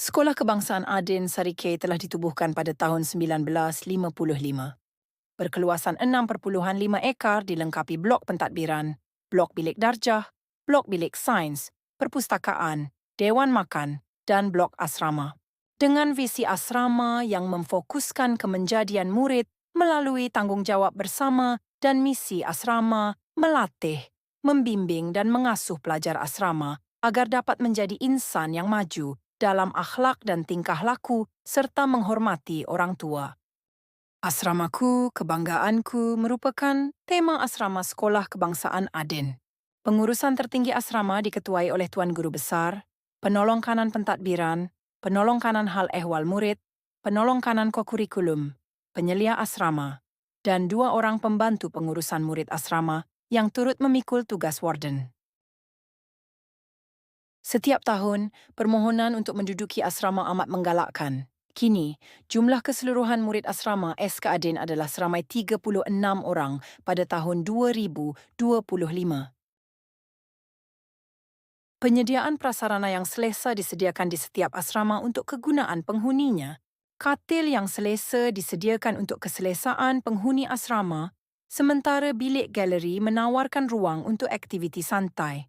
Sekolah Kebangsaan Adin Sarike telah ditubuhkan pada tahun 1955. Berkeluasan 6.5 ekar dilengkapi blok pentadbiran, blok bilik darjah, blok bilik sains, perpustakaan, dewan makan dan blok asrama. Dengan visi asrama yang memfokuskan kemenjadian murid melalui tanggungjawab bersama dan misi asrama melatih, membimbing dan mengasuh pelajar asrama agar dapat menjadi insan yang maju dalam akhlak dan tingkah laku serta menghormati orang tua. Asramaku, kebanggaanku merupakan tema asrama Sekolah Kebangsaan Adin. Pengurusan tertinggi asrama diketuai oleh Tuan Guru Besar, penolong kanan pentadbiran, penolong kanan hal ehwal murid, penolong kanan kokurikulum, penyelia asrama, dan 2 orang pembantu pengurusan murid asrama yang turut memikul tugas warden. Setiap tahun, permohonan untuk menduduki asrama amat menggalakkan. Kini, jumlah keseluruhan murid asrama SK Adin adalah seramai 36 orang pada tahun 2025. Penyediaan prasarana yang selesa disediakan di setiap asrama untuk kegunaan penghuninya. Katil yang selesa disediakan untuk keselesaan penghuni asrama, sementara bilik galeri menawarkan ruang untuk aktiviti santai.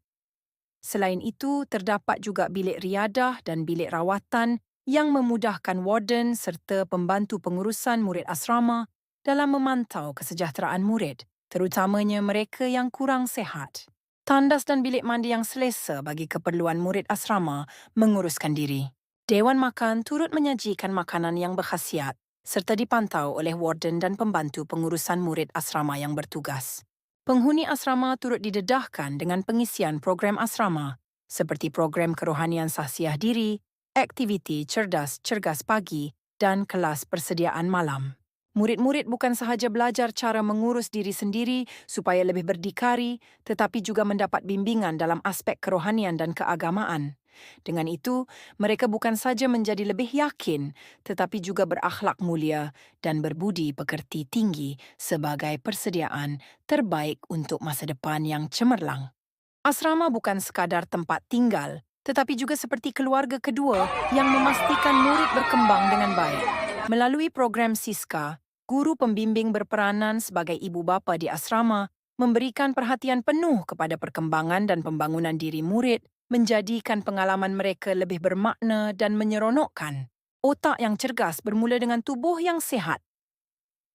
Selain itu, terdapat juga bilik riadah dan bilik rawatan yang memudahkan warden serta pembantu pengurusan murid asrama dalam memantau kesejahteraan murid, terutamanya mereka yang kurang sehat. Tandas dan bilik mandi yang selesa bagi keperluan murid asrama menguruskan diri. Dewan makan turut menyajikan makanan yang berkhasiat serta dipantau oleh warden dan pembantu pengurusan murid asrama yang bertugas. Penghuni asrama turut didedahkan dengan pengisian program asrama seperti program kerohanian sahsiah diri, aktiviti cerdas-cergas pagi dan kelas persediaan malam. Murid-murid bukan sahaja belajar cara mengurus diri sendiri supaya lebih berdikari, tetapi juga mendapat bimbingan dalam aspek kerohanian dan keagamaan. Dengan itu, mereka bukan saja menjadi lebih yakin, tetapi juga berakhlak mulia dan berbudi pekerti tinggi sebagai persediaan terbaik untuk masa depan yang cemerlang. Asrama bukan sekadar tempat tinggal, tetapi juga seperti keluarga kedua yang memastikan murid berkembang dengan baik. Melalui program Siska, guru pembimbing berperanan sebagai ibu bapa di asrama memberikan perhatian penuh kepada perkembangan dan pembangunan diri murid, menjadikan pengalaman mereka lebih bermakna dan menyeronokkan. Otak yang cergas bermula dengan tubuh yang sihat.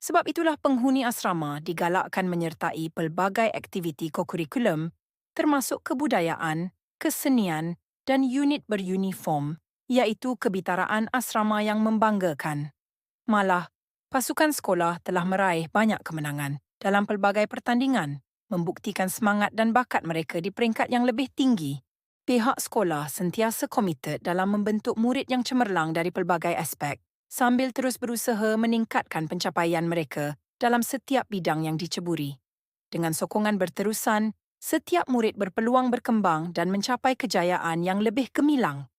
Sebab itulah penghuni asrama digalakkan menyertai pelbagai aktiviti kokurikulum, termasuk kebudayaan, kesenian dan unit beruniform, iaitu kebitaraan asrama yang membanggakan. Malah, pasukan sekolah telah meraih banyak kemenangan dalam pelbagai pertandingan, membuktikan semangat dan bakat mereka di peringkat yang lebih tinggi. Pihak sekolah sentiasa komited dalam membentuk murid yang cemerlang dari pelbagai aspek, sambil terus berusaha meningkatkan pencapaian mereka dalam setiap bidang yang diceburi. Dengan sokongan berterusan, setiap murid berpeluang berkembang dan mencapai kejayaan yang lebih gemilang.